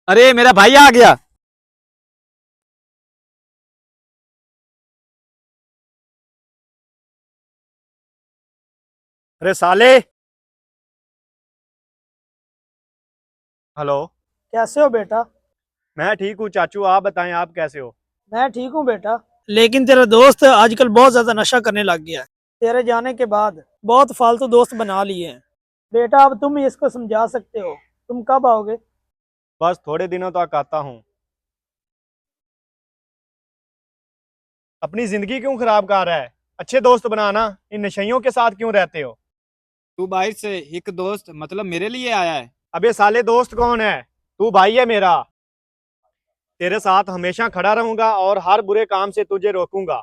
अरे मेरा भाई आ गया। अरे साले। हेलो। कैसे हो बेटा? मैं ठीक हूँ चाचू, आप बताएं आप कैसे हो। मैं ठीक हूँ बेटा। लेकिन तेरा दोस्त आजकल बहुत ज्यादा नशा करने लग गया है। तेरे जाने के बाद बहुत फालतू दोस्त बना लिए हैं। बेटा अब तुम ही इसको समझा सकते हो। तुम कब आओगे? बस थोड़े दिनों तक आता हूँ। अपनी जिंदगी क्यों खराब कर रहा है? अच्छे दोस्त बनाना, इन नशइयों के साथ क्यों रहते हो? तू बाहर से एक दोस्त मतलब मेरे लिए आया है। अबे साले, दोस्त कौन है? तू भाई है मेरा। तेरे साथ हमेशा खड़ा रहूंगा और हर बुरे काम से तुझे रोकूंगा।